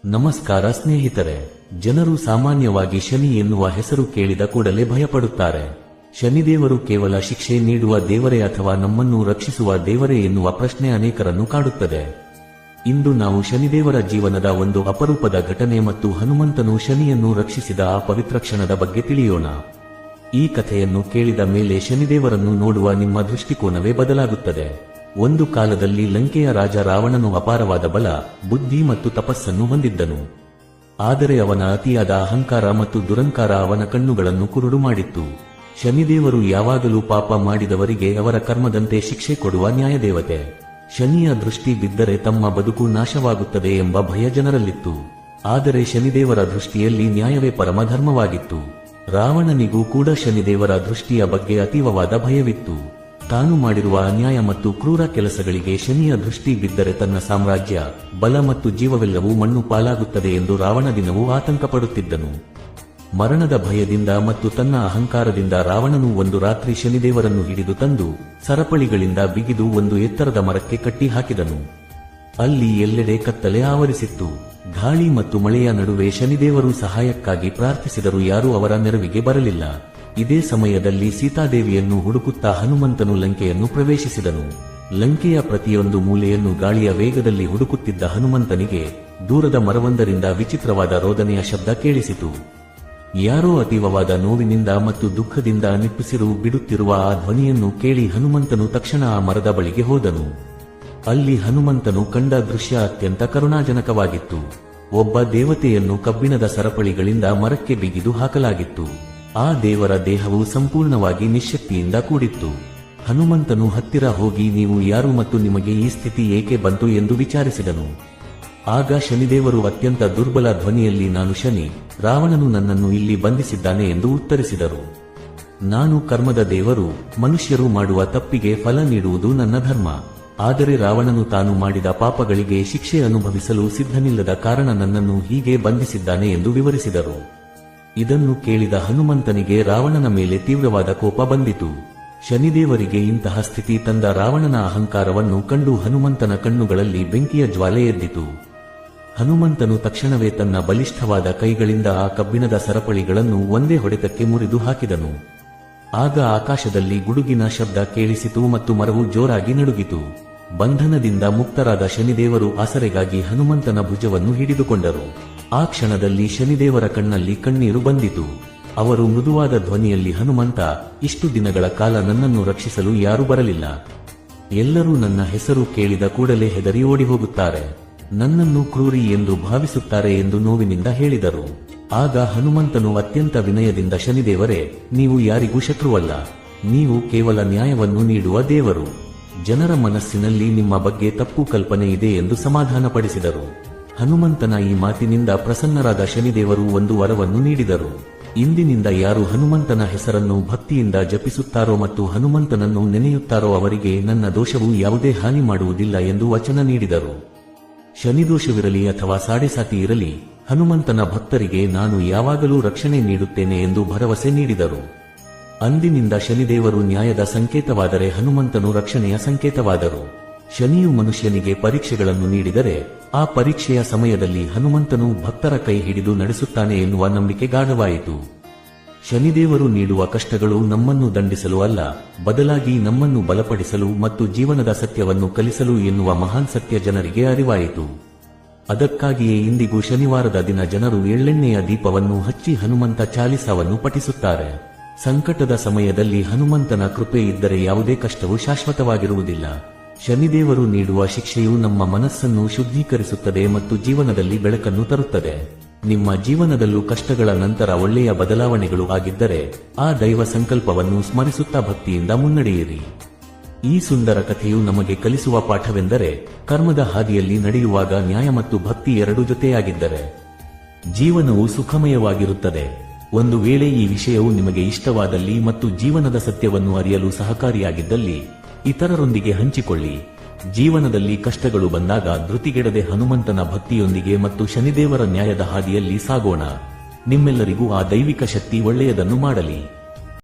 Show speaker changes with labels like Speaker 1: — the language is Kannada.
Speaker 1: ನಮಸ್ಕಾರ ಸ್ನೇಹಿತರೆ. ಜನರು ಸಾಮಾನ್ಯವಾಗಿ ಶನಿ ಎನ್ನುವ ಹೆಸರು ಕೇಳಿದ ಕೂಡಲೇ ಭಯಪಡುತ್ತಾರೆ. ಶನಿದೇವರು ಕೇವಲ ಶಿಕ್ಷೆ ನೀಡುವ ದೇವರೇ ಅಥವಾ ನಮ್ಮನ್ನು ರಕ್ಷಿಸುವ ದೇವರೇ ಎನ್ನುವ ಪ್ರಶ್ನೆ ಅನೇಕರನ್ನು ಕಾಡುತ್ತದೆ. ಇಂದು ನಾವು ಶನಿದೇವರ ಜೀವನದ ಒಂದು ಅಪರೂಪದ ಘಟನೆ ಮತ್ತು ಹನುಮಂತನು ಶನಿಯನ್ನು ರಕ್ಷಿಸಿದ ಆ ಪವಿತ್ರ ಕ್ಷಣದ ಬಗ್ಗೆ ತಿಳಿಯೋಣ. ಈ ಕಥೆಯನ್ನು ಕೇಳಿದ ಮೇಲೆ ಶನಿದೇವರನ್ನು ನೋಡುವ ನಿಮ್ಮ ದೃಷ್ಟಿಕೋನವೇ ಬದಲಾಗುತ್ತದೆ. ಒಂದು ಕಾಲದಲ್ಲಿ ಲಂಕೆಯ ರಾಜ ರಾವಣನು ಅಪಾರವಾದ ಬಲ, ಬುದ್ಧಿ ಮತ್ತು ತಪಸ್ಸನ್ನು ಹೊಂದಿದ್ದನು. ಆದರೆ ಅವನ ಅತಿಯಾದ ಅಹಂಕಾರ ಮತ್ತು ದುರಂಕಾರ ಅವನ ಕಣ್ಣುಗಳನ್ನು ಕುರುಡು ಮಾಡಿತ್ತು. ಶನಿದೇವರು ಯಾವಾಗಲೂ ಪಾಪ ಮಾಡಿದವರಿಗೆ ಅವರ ಕರ್ಮದಂತೆ ಶಿಕ್ಷೆ ಕೊಡುವ ನ್ಯಾಯದೇವತೆ. ಶನಿಯ ದೃಷ್ಟಿ ಬಿದ್ದರೆ ತಮ್ಮ ಬದುಕು ನಾಶವಾಗುತ್ತದೆ ಎಂಬ ಭಯ ಜನರಲ್ಲಿತ್ತು. ಆದರೆ ಶನಿದೇವರ ದೃಷ್ಟಿಯಲ್ಲಿ ನ್ಯಾಯವೇ ಪರಮಧರ್ಮವಾಗಿತ್ತು. ರಾವಣನಿಗೂ ಕೂಡ ಶನಿದೇವರ ದೃಷ್ಟಿಯ ಬಗ್ಗೆ ಅತೀವವಾದ ಭಯವಿತ್ತು. ತಾನು ಮಾಡಿರುವ ಅನ್ಯಾಯ ಮತ್ತು ಕ್ರೂರ ಕೆಲಸಗಳಿಗೆ ಶನಿಯ ದೃಷ್ಟಿ ಬಿದ್ದರೆ ತನ್ನ ಸಾಮ್ರಾಜ್ಯ, ಬಲ ಮತ್ತು ಜೀವವೆಲ್ಲವೂ ಮಣ್ಣು ಪಾಲಾಗುತ್ತದೆ ಎಂದು ರಾವಣ ದಿನವೂ ಆತಂಕಪಡುತ್ತಿದ್ದನು. ಮರಣದ ಭಯದಿಂದ ಮತ್ತು ತನ್ನ ಅಹಂಕಾರದಿಂದ ರಾವಣನು ಒಂದು ರಾತ್ರಿ ಶನಿದೇವರನ್ನು ಹಿಡಿದು ತಂದು ಸರಪಳಿಗಳಿಂದ ಬಿಗಿದು ಒಂದು ಎತ್ತರದ ಮರಕ್ಕೆ ಕಟ್ಟಿ ಹಾಕಿದನು. ಅಲ್ಲಿ ಎಲ್ಲೆಡೆ ಕತ್ತಲೆ ಆವರಿಸಿತ್ತು. ಗಾಳಿ ಮತ್ತು ಮಳೆಯ ನಡುವೆ ಶನಿದೇವರು ಸಹಾಯಕ್ಕಾಗಿ ಪ್ರಾರ್ಥಿಸಿದರೂ ಯಾರೂ ಅವರ ನೆರವಿಗೆ ಬರಲಿಲ್ಲ. ಇದೇ ಸಮಯದಲ್ಲಿ ಸೀತಾದೇವಿಯನ್ನು ಹುಡುಕುತ್ತಾ ಹನುಮಂತನು ಲಂಕೆಯನ್ನು ಪ್ರವೇಶಿಸಿದನು. ಲಂಕೆಯ ಪ್ರತಿಯೊಂದು ಮೂಲೆಯನ್ನು ಗಾಳಿಯ ವೇಗದಲ್ಲಿ ಹುಡುಕುತ್ತಿದ್ದ ಹನುಮಂತನಿಗೆ ದೂರದ ಮರವೊಂದರಿಂದ ವಿಚಿತ್ರವಾದ ರೋದನೆಯ ಶಬ್ದ ಕೇಳಿಸಿತು. ಯಾರೋ ಅತೀವವಾದ ನೋವಿನಿಂದ ಮತ್ತು ದುಃಖದಿಂದ ನಿಟ್ಟುಸಿರು ಬಿಡುತ್ತಿರುವ ಆ ಧ್ವನಿಯನ್ನು ಕೇಳಿ ಹನುಮಂತನು ತಕ್ಷಣ ಆ ಮರದ ಬಳಿಗೆ ಹೋದನು. ಅಲ್ಲಿ ಹನುಮಂತನು ಕಂಡ ದೃಶ್ಯ ಅತ್ಯಂತ ಕರುಣಾಜನಕವಾಗಿತ್ತು. ಒಬ್ಬ ದೇವತೆಯನ್ನು ಕಬ್ಬಿಣದ ಸರಪಳಿಗಳಿಂದ ಮರಕ್ಕೆ ಬಿಗಿದು ಹಾಕಲಾಗಿತ್ತು. ಆ ದೇವರ ದೇಹವು ಸಂಪೂರ್ಣವಾಗಿ ನಿಶ್ಶಕ್ತಿಯಿಂದ ಕೂಡಿತ್ತು. ಹನುಮಂತನು ಹತ್ತಿರ ಹೋಗಿ, ನೀವು ಯಾರು ಮತ್ತು ನಿಮಗೆ ಈ ಸ್ಥಿತಿ ಏಕೆ ಬಂತು ಎಂದು ವಿಚಾರಿಸಿದನು. ಆಗ ಶನಿದೇವರು ಅತ್ಯಂತ ದುರ್ಬಲ ಧ್ವನಿಯಲ್ಲಿ, ನಾನು ಶನಿ, ರಾವಣನು ನನ್ನನ್ನು ಇಲ್ಲಿ ಬಂಧಿಸಿದ್ದಾನೆ ಎಂದು ಉತ್ತರಿಸಿದರು. ನಾನು ಕರ್ಮದ ದೇವರು, ಮನುಷ್ಯರು ಮಾಡುವ ತಪ್ಪಿಗೆ ಫಲ ನೀಡುವುದು ನನ್ನ ಧರ್ಮ. ಆದರೆ ರಾವಣನು ತಾನು ಮಾಡಿದ ಪಾಪಗಳಿಗೆ ಶಿಕ್ಷೆ ಅನುಭವಿಸಲು ಸಿದ್ಧನಿಲ್ಲದ ಕಾರಣ ನನ್ನನ್ನು ಹೀಗೆ ಬಂಧಿಸಿದ್ದಾನೆ ಎಂದು ವಿವರಿಸಿದರು. ಇದನ್ನು ಕೇಳಿದ ಹನುಮಂತನಿಗೆ ರಾವಣನ ಮೇಲೆ ತೀವ್ರವಾದ ಕೋಪ ಬಂದಿತು. ಶನಿದೇವರಿಗೆ ಇಂತಹ ಸ್ಥಿತಿ ತಂದ ರಾವಣನ ಅಹಂಕಾರವನ್ನು ಕಂಡು ಹನುಮಂತನ ಕಣ್ಣುಗಳಲ್ಲಿ ಬೆಂಕಿಯ ಜ್ವಾಲೆ ಎದ್ದಿತು. ಹನುಮಂತನು ತಕ್ಷಣವೇ ತನ್ನ ಬಲಿಷ್ಠವಾದ ಕೈಗಳಿಂದ ಆ ಕಬ್ಬಿಣದ ಸರಪಳಿಗಳನ್ನು ಒಂದೇ ಹೊಡೆತಕ್ಕೆ ಮುರಿದು ಹಾಕಿದನು. ಆಗ ಆಕಾಶದಲ್ಲಿ ಗುಡುಗಿನ ಶಬ್ದ ಕೇಳಿಸಿತು ಮತ್ತು ಮರವು ಜೋರಾಗಿ ನಡುಗಿತು. ಬಂಧನದಿಂದ ಮುಕ್ತರಾದ ಶನಿದೇವರು ಆಸರೆಗಾಗಿ ಹನುಮಂತನ ಭುಜವನ್ನು ಹಿಡಿದುಕೊಂಡರು. ಆ ಕ್ಷಣದಲ್ಲಿ ಶನಿದೇವರ ಕಣ್ಣಲ್ಲಿ ಕಣ್ಣೀರು ಬಂದಿತು. ಅವರು ಮೃದುವಾದ ಧ್ವನಿಯಲ್ಲಿ, ಹನುಮಂತ, ಇಷ್ಟು ದಿನಗಳ ಕಾಲ ನನ್ನನ್ನು ರಕ್ಷಿಸಲು ಯಾರೂ ಬರಲಿಲ್ಲ. ಎಲ್ಲರೂ ನನ್ನ ಹೆಸರು ಕೇಳಿದ ಕೂಡಲೇ ಹೆದರಿ ಓಡಿ ಹೋಗುತ್ತಾರೆ. ನನ್ನನ್ನು ಕ್ರೂರಿ ಎಂದು ಭಾವಿಸುತ್ತಾರೆ ಎಂದು ನೋವಿನಿಂದ ಹೇಳಿದರು. ಆಗ ಹನುಮಂತನು ಅತ್ಯಂತ ವಿನಯದಿಂದ, ಶನಿದೇವರೇ, ನೀವು ಯಾರಿಗೂ ಶತ್ರುವಲ್ಲ. ನೀವು ಕೇವಲ ನ್ಯಾಯವನ್ನು ನೀಡುವ ದೇವರು. ಜನರ ಮನಸ್ಸಿನಲ್ಲಿ ನಿಮ್ಮ ಬಗ್ಗೆ ತಪ್ಪು ಕಲ್ಪನೆ ಇದೆ ಎಂದು ಸಮಾಧಾನಪಡಿಸಿದರು. ಹನುಮಂತನ ಈ ಮಾತಿನಿಂದ ಪ್ರಸನ್ನರಾದ ಶನಿದೇವರು ಒಂದು ವರವನ್ನು ನೀಡಿದರು. ಇಂದಿನಿಂದ ಯಾರು ಹನುಮಂತನ ಹೆಸರನ್ನು ಭಕ್ತಿಯಿಂದ ಜಪಿಸುತ್ತಾರೋ ಮತ್ತು ಹನುಮಂತನನ್ನು ನೆನೆಯುತ್ತಾರೋ ಅವರಿಗೆ ನನ್ನ ದೋಷವು ಯಾವುದೇ ಹಾನಿ ಮಾಡುವುದಿಲ್ಲ ಎಂದು ವಚನ ನೀಡಿದರು. ಶನಿದೋಷವಿರಲಿ ಅಥವಾ ಸಾಡೆಸಾತಿ ಇರಲಿ, ಹನುಮಂತನ ಭಕ್ತರಿಗೆ ನಾನು ಯಾವಾಗಲೂ ರಕ್ಷಣೆ ನೀಡುತ್ತೇನೆ ಎಂದು ಭರವಸೆ ನೀಡಿದರು. ಅಂದಿನಿಂದ ಶನಿದೇವರು ನ್ಯಾಯದ ಸಂಕೇತವಾದರೆ ಹನುಮಂತನು ರಕ್ಷಣೆಯ ಸಂಕೇತವಾದರು. ಶನಿಯು ಮನುಷ್ಯನಿಗೆ ಪರೀಕ್ಷೆಗಳನ್ನು ನೀಡಿದರೆ ಆ ಪರೀಕ್ಷೆಯ ಸಮಯದಲ್ಲಿ ಹನುಮಂತನು ಭಕ್ತರ ಕೈ ಹಿಡಿದು ನಡೆಸುತ್ತಾನೆ ಎನ್ನುವ ನಂಬಿಕೆ ಗಾಢವಾಯಿತು. ಶನಿದೇವರು ನೀಡುವ ಕಷ್ಟಗಳು ನಮ್ಮನ್ನು ದಂಡಿಸಲು ಅಲ್ಲ, ಬದಲಾಗಿ ನಮ್ಮನ್ನು ಬಲಪಡಿಸಲು ಮತ್ತು ಜೀವನದ ಸತ್ಯವನ್ನು ಕಲಿಸಲು ಎನ್ನುವ ಮಹಾನ್ ಸತ್ಯ ಜನರಿಗೆ ಅರಿವಾಯಿತು. ಅದಕ್ಕಾಗಿಯೇ ಇಂದಿಗೂ ಶನಿವಾರದ ದಿನ ಜನರು ಎಳ್ಳೆಣ್ಣೆಯ ದೀಪವನ್ನು ಹಚ್ಚಿ ಹನುಮಂತ ಚಾಲಿಸಾವನ್ನು ಪಠಿಸುತ್ತಾರೆ. ಸಂಕಟದ ಸಮಯದಲ್ಲಿ ಹನುಮಂತನ ಕೃಪೆ ಇದ್ದರೆ ಯಾವುದೇ ಕಷ್ಟವೂ ಶಾಶ್ವತವಾಗಿರುವುದಿಲ್ಲ. ಶನಿದೇವರು ನೀಡುವ ಶಿಕ್ಷೆಯು ನಮ್ಮ ಮನಸ್ಸನ್ನು ಶುದ್ಧೀಕರಿಸುತ್ತದೆ ಮತ್ತು ಜೀವನದಲ್ಲಿ ಬೆಳಕನ್ನು ತರುತ್ತದೆ. ನಿಮ್ಮ ಜೀವನದಲ್ಲೂ ಕಷ್ಟಗಳ ನಂತರ ಒಳ್ಳೆಯ ಬದಲಾವಣೆಗಳು ಆಗಿದ್ದರೆ ಆ ದೈವ ಸಂಕಲ್ಪವನ್ನು ಸ್ಮರಿಸುತ್ತಾ ಭಕ್ತಿಯಿಂದ ಮುನ್ನಡೆಯಿರಿ. ಈ ಸುಂದರ ಕಥೆಯು ನಮಗೆ ಕಲಿಸುವ ಪಾಠವೆಂದರೆ, ಕರ್ಮದ ಹಾದಿಯಲ್ಲಿ ನಡೆಯುವಾಗ ನ್ಯಾಯ ಮತ್ತು ಭಕ್ತಿ ಎರಡೂ ಜೊತೆಯಾಗಿದ್ದರೆ ಜೀವನವು ಸುಖಮಯವಾಗಿರುತ್ತದೆ. ಒಂದು ವೇಳೆ ಈ ವಿಷಯವು ನಿಮಗೆ ಇಷ್ಟವಾದಲ್ಲಿ ಮತ್ತು ಜೀವನದ ಸತ್ಯವನ್ನು ಅರಿಯಲು ಸಹಕಾರಿಯಾಗಿದ್ದಲ್ಲಿ ಇತರರೊಂದಿಗೆ ಹಂಚಿಕೊಳ್ಳಿ. ಜೀವನದಲ್ಲಿ ಕಷ್ಟಗಳು ಬಂದಾಗ ಧೃತಿಗೆಡದೆ ಹನುಮಂತನ ಭಕ್ತಿಯೊಂದಿಗೆ ಮತ್ತು ಶನಿದೇವರ ನ್ಯಾಯದ ಹಾದಿಯಲ್ಲಿ ಸಾಗೋಣ. ನಿಮ್ಮೆಲ್ಲರಿಗೂ ಆ ದೈವಿಕ ಶಕ್ತಿ ಒಳ್ಳೆಯದನ್ನು ಮಾಡಲಿ.